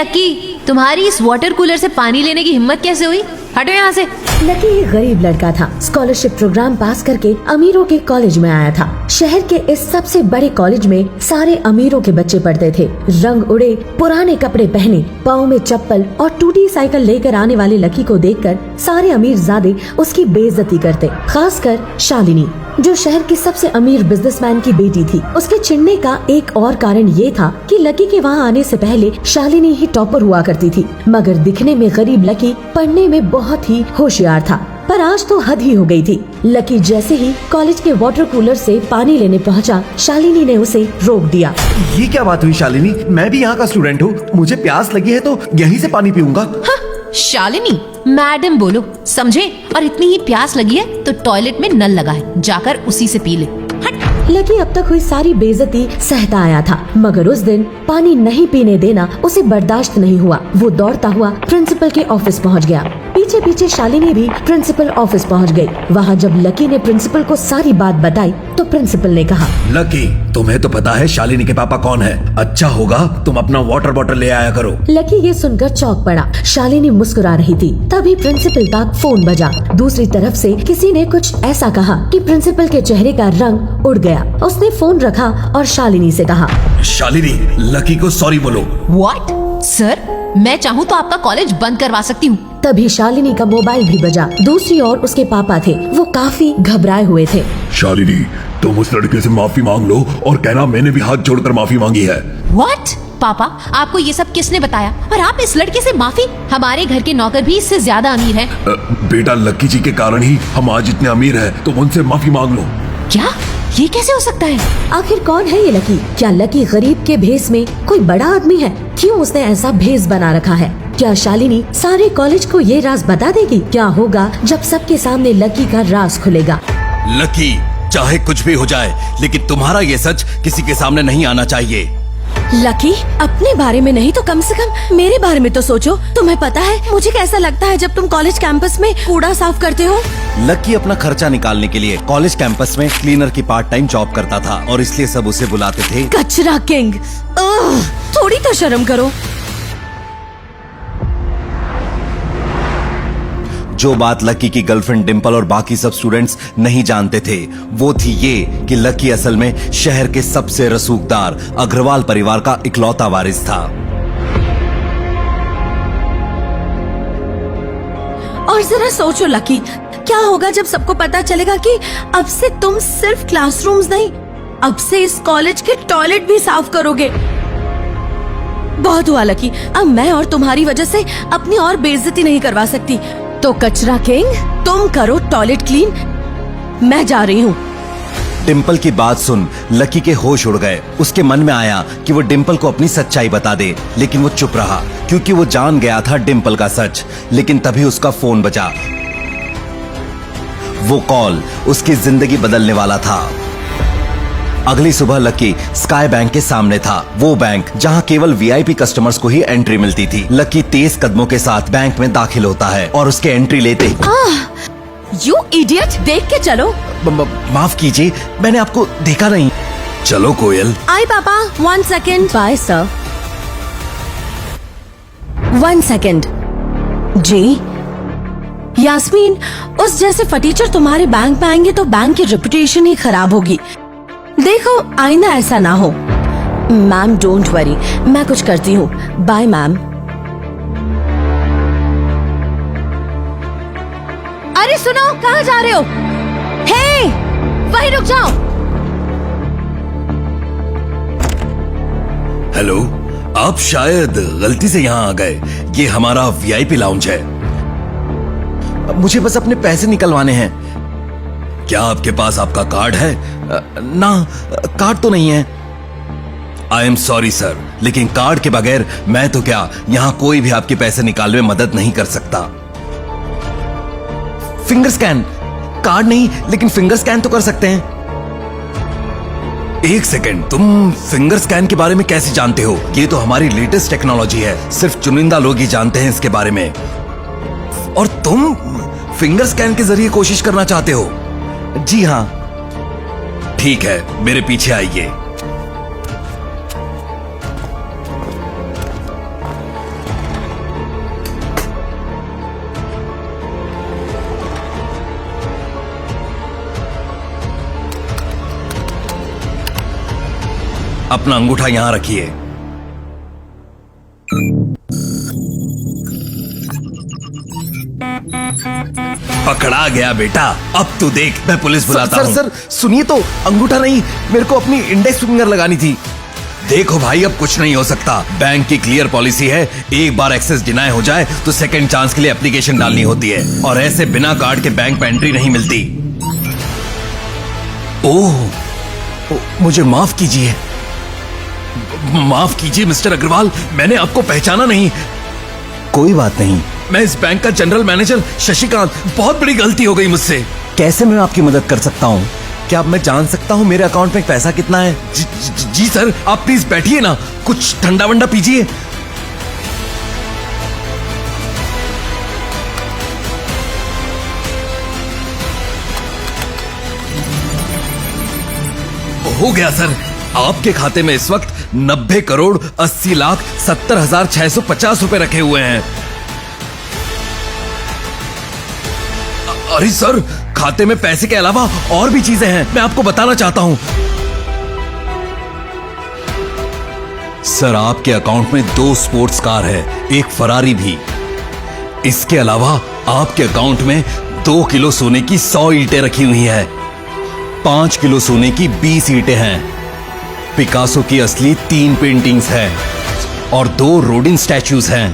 Lucky, तुम्हारी इस water cooler से पानी लेने की हिम्मत कैसे हुई? हटो यहाँ से। लकी एक गरीब लड़का था। स्कॉलरशिप प्रोग्राम पास करके अमीरों के कॉलेज में आया था। शहर के इस सबसे बड़े कॉलेज में सारे अमीरों के बच्चे पढ़ते थे। रंग उड़े पुराने कपड़े पहने, पाँव में चप्पल और टूटी साइकिल लेकर आने वाले लकी को देखकर सारे अमीरजादे उसकी बेइज्जती करते, खासकर शालिनी जो शहर के सबसे अमीर बिजनेसमैन की बेटी थी। उसके चिढ़ने का एक और कारण ये था कि लकी के वहाँ आने से पहले शालिनी ही टॉपर हुआ करती थी, मगर दिखने में गरीब लकी पढ़ने में बहुत ही होशियार था। पर आज तो हद ही हो गई थी। लकी जैसे ही कॉलेज के वाटर कूलर से पानी लेने पहुंचा, शालिनी ने उसे रोक दिया। ये क्या बात हुई शालिनी? मैं भी यहाँ का स्टूडेंट हूँ, मुझे प्यास लगी है तो यहीं से पानी पीऊंगा। शालिनी, मैडम बोलो, समझे? और इतनी ही प्यास लगी है तो टॉयलेट में नल लगा है, जाकर उसी से पी ले। लकी अब तक हुई सारी बेइज्जती सहता आया था, मगर उस दिन पानी नहीं पीने देना उसे बर्दाश्त नहीं हुआ। वो दौड़ता हुआ प्रिंसिपल के ऑफिस पहुंच गया। पीछे पीछे शालिनी भी प्रिंसिपल ऑफिस पहुंच गई। वहाँ जब लकी ने प्रिंसिपल को सारी बात बताई तो प्रिंसिपल ने कहा, लकी, तुम्हें तो पता है शालिनी के पापा कौन है? अच्छा होगा तुम अपना वाटर बॉटल ले आया करो। लकी ये सुनकर चौंक पड़ा। शालिनी मुस्कुरा रही थी, तभी प्रिंसिपल का फोन बजा। दूसरी तरफ से किसी ने कुछ ऐसा कहा कि प्रिंसिपल के चेहरे का रंग उड़ गया। उसने फोन रखा और शालिनी से कहा, शालिनी, लकी को सॉरी बोलो। व्हाट? सर, मैं चाहूँ तो आपका कॉलेज बंद करवा सकती हूँ। तभी शालिनी का मोबाइल भी बजा। दूसरी ओर उसके पापा थे, वो काफी घबराए हुए थे। शालिनी, तुम उस लड़के से माफी मांग लो और कहना मैंने भी हाथ जोड़कर माफी मांगी है। व्हाट? पापा, आपको ये सब किसने बताया? और आप इस लड़के से माफी? हमारे घर के नौकर भी इससे ज्यादा अमीर हैं। बेटा, लकी जी के कारण ही हम आज इतने अमीर हैं, तुम उनसे माफी मांग लो। क्या? ये कैसे हो सकता है? आखिर कौन है ये लकी? क्या लकी गरीब के भेष में कोई बड़ा आदमी है? क्यों उसने ऐसा भेष बना रखा है? क्या शालिनी सारे कॉलेज को ये राज बता देगी? क्या होगा जब सबके सामने लकी का राज खुलेगा? लकी, चाहे कुछ भी हो जाए, लेकिन तुम्हारा ये सच किसी के सामने नहीं आना चाहिए। लकी, अपने बारे में नहीं तो कम से कम मेरे बारे में तो सोचो। तुम्हें पता है मुझे कैसा लगता है जब तुम कॉलेज कैंपस में कूड़ा साफ करते हो? लकी अपना खर्चा निकालने के लिए कॉलेज कैंपस में क्लीनर की पार्ट टाइम जॉब करता था और इसलिए सब उसे बुलाते थे कचरा किंग। थोड़ी तो शर्म करो। जो बात लकी की गर्लफ्रेंड डिंपल और बाकी सब स्टूडेंट्स नहीं जानते थे वो थी ये कि लकी असल में शहर के सबसे रसूखदार अग्रवाल परिवार का इकलौता वारिस था। और जरा सोचो लकी, क्या होगा जब सबको पता चलेगा कि अब से तुम सिर्फ क्लासरूम्स नहीं, अब से इस कॉलेज के टॉयलेट भी साफ करोगे। बहुत हुआ लकी, अब मैं और तुम्हारी वजह से अपनी और बेइज्जती नहीं करवा सकती। तो कचरा किंग, तुम करो टॉयलेट क्लीन, मैं जा रही हूँ। डिंपल की बात सुन लकी के होश उड़ गए। उसके मन में आया कि वो डिंपल को अपनी सच्चाई बता दे, लेकिन वो चुप रहा क्योंकि वो जान गया था डिंपल का सच। लेकिन तभी उसका फोन बजा। वो कॉल उसकी जिंदगी बदलने वाला था। अगली सुबह लकी स्काई बैंक के सामने था, वो बैंक जहां केवल वीआईपी कस्टमर्स को ही एंट्री मिलती थी। लकी तेज कदमों के साथ बैंक में दाखिल होता है और उसके एंट्री लेते ही यू इडियट, देख के चलो। माफ कीजिए, मैंने आपको देखा नहीं। चलो कोयल। आई पापा, 1 सेकेंड। Bye sir. 1 सेकेंड। जी यास्मीन, उस जैसे फटीचर तुम्हारे बैंक में आएंगे तो बैंक की रेपुटेशन ही खराब होगी। देखो आईना ऐसा ना हो। मैम डोंट वरी, मैं कुछ करती हूँ। Bye ma'am. अरे सुनो, कहाँ जा रहे हो? हे, वहीं रुक जाओ। हेलो, आप शायद गलती से यहाँ आ गए। ये हमारा वीआईपी लाउंज है। मुझे बस अपने पैसे निकलवाने हैं। क्या आपके पास आपका कार्ड है? ना, कार्ड तो नहीं है। आई एम सॉरी सर, लेकिन कार्ड के बगैर मैं तो क्या यहाँ कोई भी आपके पैसे निकालने में मदद नहीं कर सकता। Finger scan? कार्ड नहीं, लेकिन फिंगर स्कैन तो कर सकते हैं। एक सेकेंड, तुम फिंगर स्कैन के बारे में कैसे जानते हो? ये तो हमारी लेटेस्ट टेक्नोलॉजी है, सिर्फ चुनिंदा लोग ही जानते हैं इसके बारे में। और तुम फिंगर स्कैन के जरिए कोशिश करना चाहते हो? जी हाँ। ठीक है, मेरे पीछे आइए। अपना अंगूठा यहां रखिए। पकड़ा गया बेटा। अब तू देख, मैं पुलिस बुलाता हूं। सर सुनिए तो, अंगूठा नहीं, मेरे को अपनी इंडेक्स फिंगर लगानी थी। देखो भाई, अब कुछ नहीं हो सकता। बैंक की क्लियर पॉलिसी है, एक बार एक्सेस डिनाई हो जाए तो सेकंड चांस के लिए एप्लीकेशन डालनी होती है, और ऐसे बिना कार्ड के बैंक में एंट्री नहीं मिलती। ओह, मुझे माफ कीजिए, माफ कीजिए मिस्टर अग्रवाल, मैंने आपको पहचाना नहीं। कोई बात नहीं। मैं इस बैंक का जनरल मैनेजर शशिकांत। बहुत बड़ी गलती हो गई मुझसे। कैसे मैं आपकी मदद कर सकता हूँ? क्या मैं जान सकता हूँ मेरे अकाउंट में पैसा कितना है? जी सर, आप प्लीज बैठिए ना, कुछ ठंडा वंडा पीजिए। हो गया सर, आपके खाते में इस वक्त 90 करोड़ 80 लाख 70,650 रुपए रखे हुए हैं। अरे सर, खाते में पैसे के अलावा और भी चीजें हैं, मैं आपको बताना चाहता हूं। सर, आपके अकाउंट में 2 स्पोर्ट्स कार है, एक फरारी भी। इसके अलावा आपके अकाउंट में 2 किलो सोने की 100 ईंटें रखी हुई हैं, 5 किलो सोने की 20 ईंटें हैं, पिकासो की असली 3 पेंटिंग्स हैं और 2 रोडिन स्टैच्यूज हैं।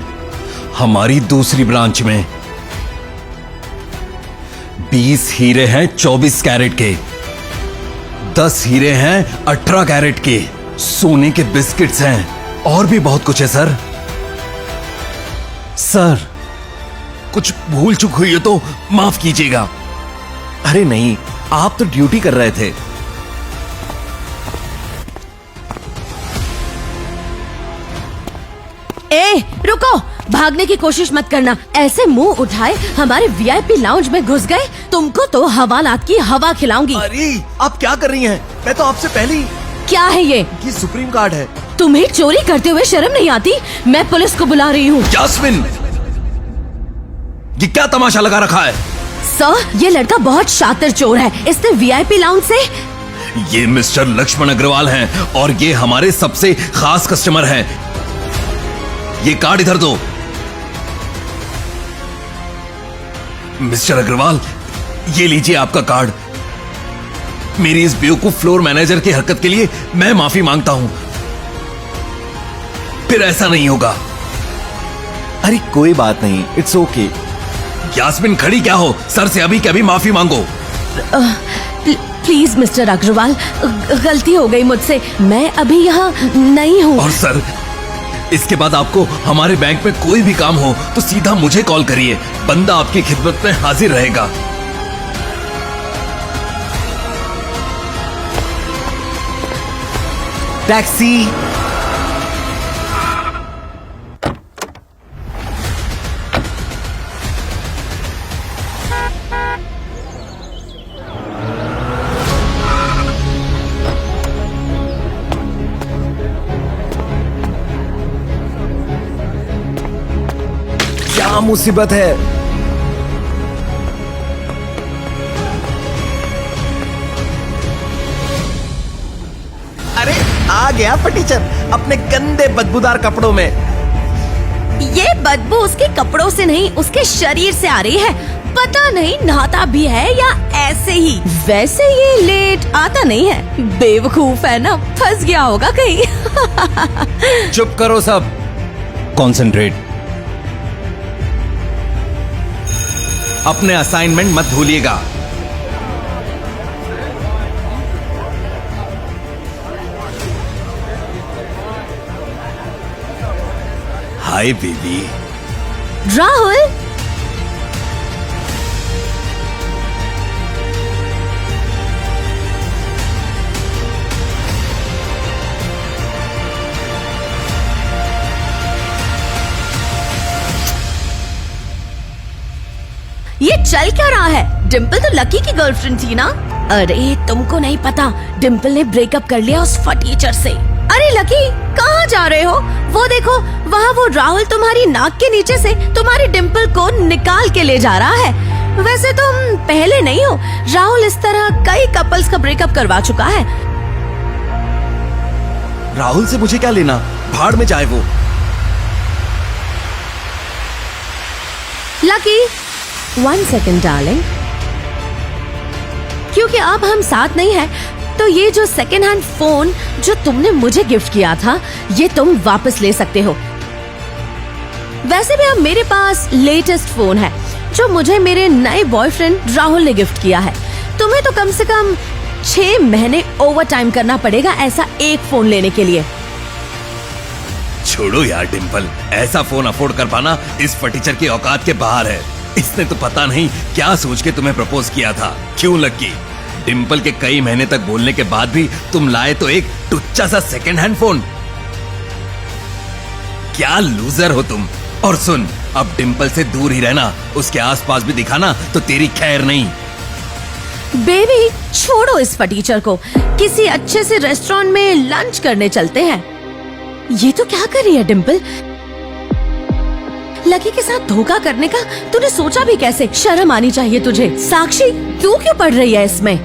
हमारी दूसरी ब्रांच में 20 हीरे हैं 24 कैरेट के, 10 हीरे हैं 18 कैरेट के, सोने के बिस्किट्स हैं और भी बहुत कुछ है सर। सर, कुछ भूल चूक हुई है तो माफ कीजिएगा। अरे नहीं, आप तो ड्यूटी कर रहे थे। ए, रुको, भागने की कोशिश मत करना। ऐसे मुंह उठाए हमारे वीआईपी लाउंज में घुस गए, तुमको तो हवालात की हवा खिलाऊंगी। अरे आप क्या कर रही हैं? मैं तो आपसे पहले ही। क्या है ये? सुप्रीम कार्ड है। तुम्हें चोरी करते हुए शर्म नहीं आती? मैं पुलिस को बुला रही हूँ। यास्मिन, ये क्या तमाशा लगा रखा है? सर, ये लड़का बहुत शातिर चोर है। इसने वीआईपी लाउंज से ये मिस्टर लक्ष्मण अग्रवाल हैं और ये हमारे सबसे खास कस्टमर हैं। ये कार्ड इधर दो। मिस्टर अग्रवाल, ये लीजिए आपका कार्ड। मेरी इस बेवकूफ फ्लोर मैनेजर की हरकत के लिए मैं माफी मांगता हूं। फिर ऐसा नहीं होगा। अरे कोई बात नहीं, इट्स ओके। यास्मिन, खड़ी क्या हो? सर से अभी के अभी माफी मांगो। प्लीज मिस्टर अग्रवाल, गलती हो गई मुझसे, मैं अभी यहाँ नहीं हूँ। और सर, इसके बाद आपको हमारे बैंक में कोई भी काम हो तो सीधा मुझे कॉल करिए, बंदा आपकी खिदमत में हाजिर रहेगा। टैक्सी। क्या मुसीबत है? अरे आ गया फटीचर अपने गंदे बदबूदार कपड़ों में। ये बदबू उसके कपड़ों से नहीं, उसके शरीर से आ रही है। पता नहीं नहाता भी है या ऐसे ही। वैसे ये लेट आता नहीं है, बेवकूफ है ना, फंस गया होगा कहीं। चुप करो सब, कॉन्सेंट्रेट। अपने असाइनमेंट मत भूलिएगा। Hi baby. राहुल, ये चल क्या रहा है? डिम्पल तो लकी की गर्लफ्रेंड थी ना? अरे तुमको नहीं पता, डिम्पल ने ब्रेकअप कर लिया उस फटीचर से। अरे लकी, कहाँ जा रहे हो? वो देखो, वहाँ वो राहुल तुम्हारी नाक के नीचे से तुम्हारी डिम्पल को निकाल के ले जा रहा है। वैसे तुम पहले नहीं हो, राहुल इस तरह कई कपल्स का ब्रेकअप करवा चुका है। राहुल से मुझे क्या लेना, भाड़ में जाए वो। लकी 1 सेकेंड डार्लिंग, क्योंकि अब हम साथ नहीं हैं, तो ये जो सेकेंड हैंड फोन जो तुमने मुझे गिफ्ट किया था, ये तुम वापस ले सकते हो। वैसे भी अब मेरे पास लेटेस्ट फोन है जो मुझे मेरे नए बॉयफ्रेंड राहुल ने गिफ्ट किया है। तुम्हें तो कम से कम 6 महीने ओवर टाइम करना पड़ेगा ऐसा एक फोन लेने के लिए। छोड़ो यार डिम्पल, ऐसा फोन अफोर्ड कर पाना इस फटीचर की औकात के बाहर है। इसने तो पता नहीं क्या सोच के तुम्हें प्रपोज किया था। क्यों लकी? डिम्पल के कई महीने तक बोलने के बाद भी तुम लाए तो एक टुच्चा सा सेकंड हैंड फोन। क्या लूजर हो तुम। और सुन, अब डिम्पल से दूर ही रहना, उसके आसपास भी दिखाना तो तेरी खैर नहीं। बेबी छोड़ो इस फटीचर को, किसी अच्छे से रेस्टोरेंट में लंच करने चलते हैं। ये तो क्या कर रही है डिम्पल? लकी के साथ धोखा करने का तूने सोचा भी कैसे? शर्म आनी चाहिए तुझे। साक्षी, तू क्यों पढ़ रही है इसमें?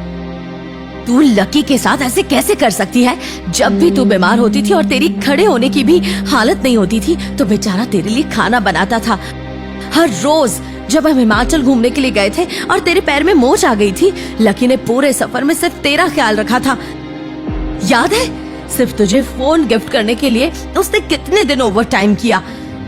तू लकी के साथ ऐसे कैसे कर सकती है? जब भी तू बीमार होती थी और तेरी खड़े होने की भी हालत नहीं होती थी तो बेचारा तेरे लिए खाना बनाता था। हर रोज जब हम हिमाचल घूमने के लिए गए थे और तेरे पैर में मोच आ गई थी, लकी ने पूरे सफर में सिर्फ तेरा ख्याल रखा था। याद है? सिर्फ तुझे फोन गिफ्ट करने के लिए उसने कितने दिन ओवर टाइम किया।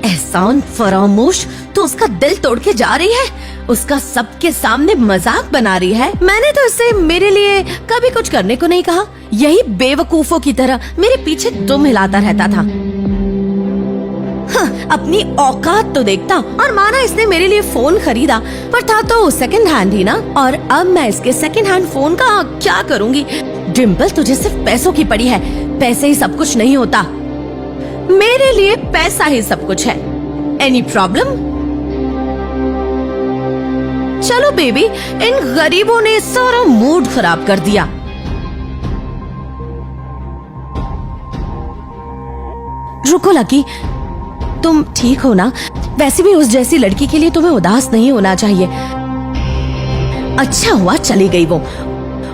एहसान फरामोश तो उसका दिल तोड़ के जा रही है, उसका सबके सामने मजाक बना रही है। मैंने तो इसे मेरे लिए कभी कुछ करने को नहीं कहा, यही बेवकूफों की तरह मेरे पीछे दुम हिलाता रहता था। हाँ, अपनी औकात तो देखता। और माना इसने मेरे लिए फोन खरीदा, पर था तो सेकंड हैंड ही ना। और अब मैं इसके सेकंड हैंड फोन का क्या करूंगी? डिम्पल, तुझे सिर्फ पैसों की पड़ी है। पैसे ही सब कुछ नहीं होता। मेरे लिए पैसा ही सब कुछ है। Any problem? चलो बेबी, इन गरीबों ने सारा मूड खराब कर दिया। रुको लकी, तुम ठीक हो ना? वैसे भी उस जैसी लड़की के लिए तुम्हें उदास नहीं होना चाहिए। अच्छा हुआ चली गई वो।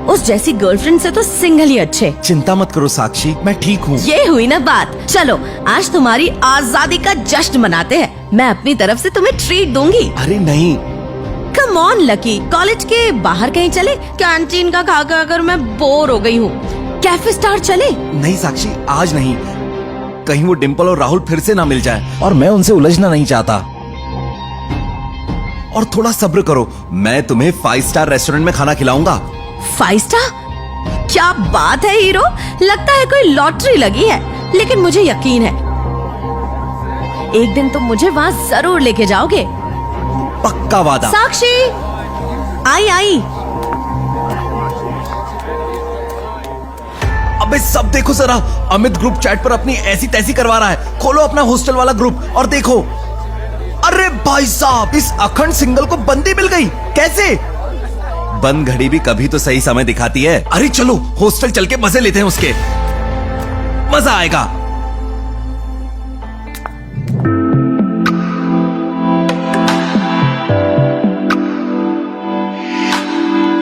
उस जैसी गर्लफ्रेंड से तो सिंगल ही अच्छे। चिंता मत करो साक्षी, मैं ठीक हूँ। ये हुई ना बात। चलो आज तुम्हारी आजादी का जश्न मनाते हैं। मैं अपनी तरफ से तुम्हें ट्रीट दूंगी। अरे नहीं। कम ऑन लकी, कॉलेज के बाहर कहीं चले? कैंटीन का खा कर मैं बोर हो गई हूँ। कैफे स्टार चले? नहीं साक्षी, आज नहीं। कहीं वो डिम्पल और राहुल फिर से ना मिल जाए, और मैं उनसे उलझना नहीं चाहता। और थोड़ा सब्र करो, मैं तुम्हें 5 स्टार रेस्टोरेंट में खाना खिलाऊंगा। 5 स्टार? क्या बात है हीरो, लगता है कोई लॉटरी लगी है। लेकिन मुझे यकीन है एक दिन तुम मुझे वहाँ जरूर लेके जाओगे। पक्का वादा। साक्षी, आई। अबे सब देखो जरा, अमित ग्रुप चैट पर अपनी ऐसी तैसी करवा रहा है। खोलो अपना हॉस्टल वाला ग्रुप और देखो। अरे भाई साहब, इस अखंड सिंगल को बंदी मिल गई। कैसे? बंद घड़ी भी कभी तो सही समय दिखाती है। अरे चलो हॉस्टल चल के मजे लेते हैं उसके, मजा आएगा।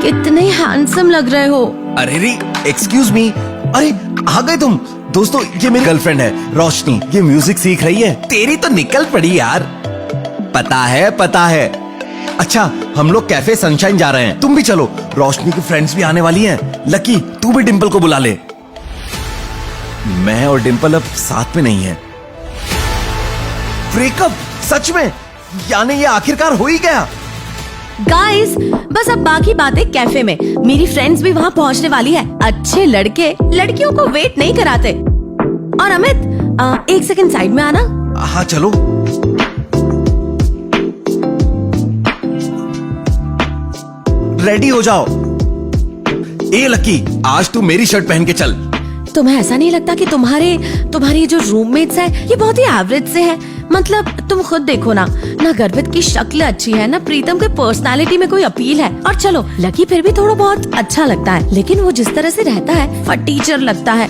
कितने हैंडसम लग रहे हो। अरे रे, एक्सक्यूज मी। अरे आ गए तुम। दोस्तों, ये मेरी गर्लफ्रेंड है रोशनी। ये म्यूजिक सीख रही है। तेरी तो निकल पड़ी यार। पता है। अच्छा, हम लोग कैफे सनशाइन जा रहे हैं, तुम भी चलो। रोशनी की फ्रेंड्स भी आने वाली हैं। लकी, तू भी डिम्पल को बुला ले। मैं और डिम्पल अब साथ में नहीं है। ब्रेकअप? सच में? यानी ये आखिरकार हो ही गया? गाइस, बस अब बाकी बातें कैफे में। मेरी फ्रेंड्स भी वहाँ पहुँचने वाली है। अच्छे लड़के लड़कियों को वेट नहीं कराते। और अमित, 1 सेकंड साइड में आना। हाँ चलो। रेडी हो जाओ। ए लकी, आज तू मेरी शर्ट पहन के चल। तुम्हें ऐसा नहीं लगता कि तुम्हारे जो रूममेट्स हैं ये बहुत ही एवरेज से हैं? मतलब तुम खुद देखो ना गर्भित की शक्ल अच्छी है, ना प्रीतम की पर्सनालिटी में कोई अपील है। और चलो, लकी फिर भी थोड़ा बहुत अच्छा लगता है, लेकिन वो जिस तरह से रहता है फटीचर लगता है।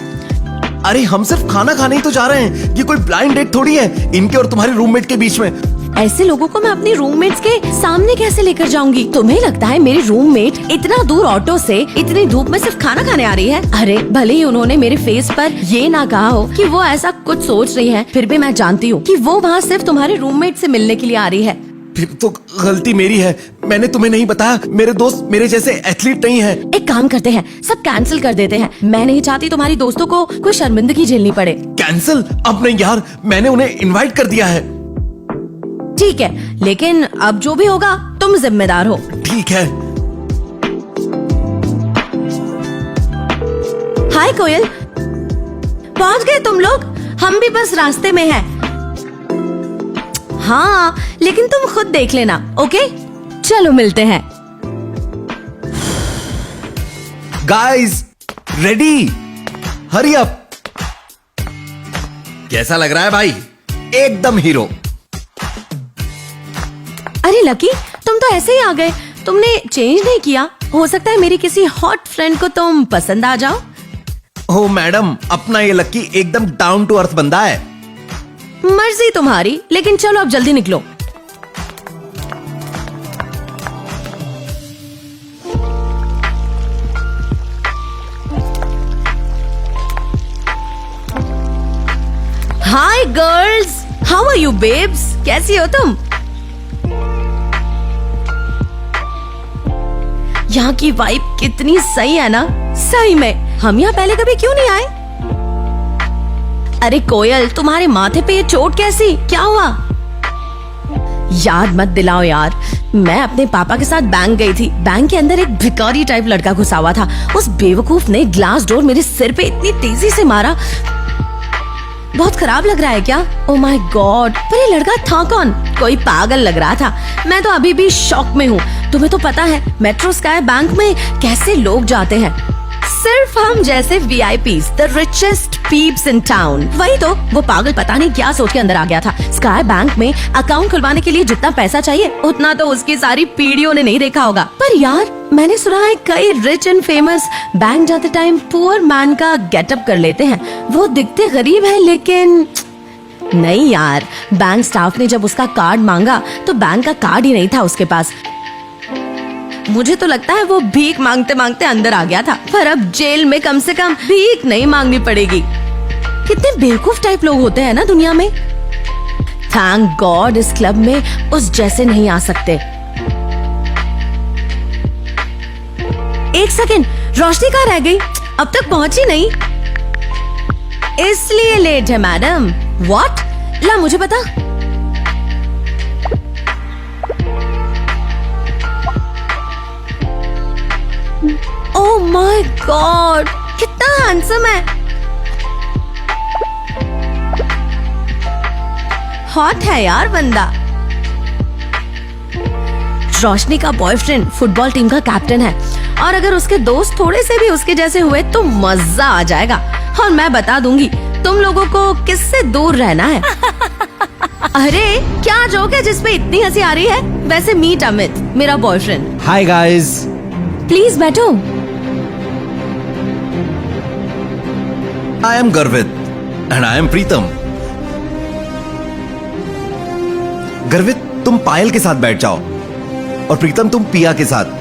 अरे हम सिर्फ खाना खाने ही तो जा रहे हैं, ये कोई ब्लाइंड डेट थोड़ी है इनके और तुम्हारे रूममेट के बीच में। ऐसे लोगों को मैं अपनी रूममेट्स के सामने कैसे लेकर जाऊंगी? तुम्हें लगता है मेरी रूममेट इतना दूर ऑटो से इतनी धूप में सिर्फ खाना खाने आ रही है? अरे भले ही उन्होंने मेरे फेस पर ये ना कहा हो कि वो ऐसा कुछ सोच रही है, फिर भी मैं जानती हूँ कि वो वहाँ सिर्फ तुम्हारे रूममेट से मिलने के लिए आ रही है। फिर तो गलती मेरी है, मैंने तुम्हें नहीं बताया। मेरे दोस्त मेरे जैसे एथलीट नहीं है। एक काम करते हैं, सब कैंसिल कर देते हैं। मैं नहीं चाहती तुम्हारी दोस्तों को कोई शर्मिंदगी झेलनी पड़े। कैंसिल? अब नहीं यार, मैंने उन्हें इनवाइट कर दिया है। ठीक है, लेकिन अब जो भी होगा तुम जिम्मेदार हो। ठीक है। हाय कोयल, पहुंच गए तुम लोग? हम भी बस रास्ते में हैं। हाँ, लेकिन तुम खुद देख लेना, ओके? चलो मिलते हैं। Guys, ready? Hurry up. कैसा लग रहा है भाई? एकदम हीरो। अरे लकी, तुम तो ऐसे ही आ गए, तुमने चेंज नहीं किया। हो सकता है मेरी किसी हॉट फ्रेंड को तुम पसंद आ जाओ। ओ मैडम, अपना ये लक्की एकदम डाउन टू अर्थ बंदा है। मर्जी तुम्हारी, लेकिन चलो अब जल्दी निकलो। Hi girls, how are you babes? कैसी हो तुम? यहाँ की वाइब कितनी सही है ना? सही में हम यहाँ पहले कभी क्यों नहीं आए? अरे कोयल, तुम्हारे माथे पे ये चोट कैसी? क्या हुआ? याद मत दिलाओ यार, मैं अपने पापा के साथ बैंक गई थी। बैंक के अंदर एक भिखारी टाइप लड़का घुसा हुआ था। उस बेवकूफ ने ग्लास डोर मेरे सिर पे इतनी तेजी से मारा। बहुत खराब लग रहा है क्या? ओह माय गॉड, पर ये लड़का था कौन? कोई पागल लग रहा था। मैं तो अभी भी शॉक में हूँ। तुम्हें तो पता है मेट्रो स्काई बैंक में कैसे लोग जाते हैं, सिर्फ हम जैसे VIPs, the richest peeps in town. वही तो वो पागल पता नहीं क्या सोच के अंदर आ गया था। स्काई बैंक में अकाउंट खुलवाने के लिए जितना पैसा चाहिए उतना तो उसकी सारी पीढ़ियों ने नहीं देखा होगा। पर यार, मैंने सुना है कई रिच एंड फेमस बैंक जाते टाइम पुअर मैन का गेटअप कर लेते हैं। वो दिखते गरीब है, लेकिन नहीं यार, बैंक स्टाफ ने जब उसका कार्ड मांगा तो बैंक का कार्ड ही नहीं था उसके पास। मुझे तो लगता है वो भीख मांगते मांगते अंदर आ गया था। पर अब जेल में कम से कम भीख नहीं मांगनी पड़ेगी। कितने बेवकूफ टाइप लोग होते हैं ना दुनिया में। थैंक गॉड इस क्लब में उस जैसे नहीं आ सकते। एक सेकेंड, रोशनी कहाँ रह गई? अब तक पहुंची नहीं, इसलिए लेट है मैडम। व्हाट? ला मुझे बता। ओह माय गॉड, कितना हैंडसम है। हॉट है यार बंदा। रोशनी का बॉयफ्रेंड फुटबॉल टीम का कैप्टन है, और अगर उसके दोस्त थोड़े से भी उसके जैसे हुए तो मजा आ जाएगा। और मैं बता दूंगी तुम लोगों को किससे दूर रहना है। अरे क्या जोक है जिसपे इतनी हंसी आ रही है? वैसे मीट अमित, मेरा बॉयफ्रेंड। Hi guys. प्लीज बैठो। I am Garvit and I am प्रीतम। गर्वित, तुम पायल के साथ बैठ जाओ, और प्रीतम तुम पिया के साथ।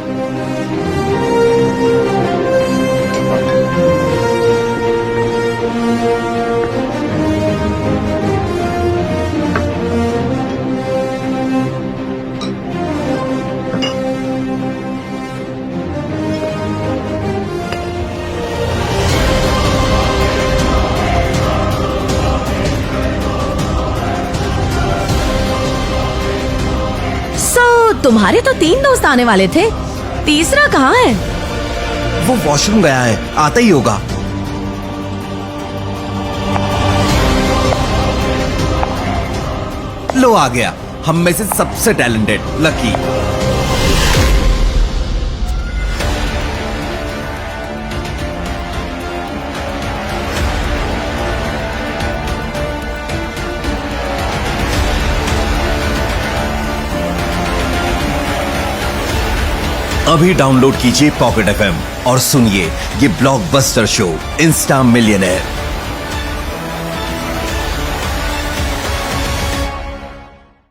तुम्हारे तो 3 दोस्त आने वाले थे, तीसरा कहाँ है? वो वॉशरूम गया है, आता ही होगा। लो आ गया, हम में से सबसे टैलेंटेड लकी। अभी डाउनलोड कीजिए पॉकेट FM और सुनिए ये ब्लॉकबस्टर शो इंस्टा मिलियनेयर।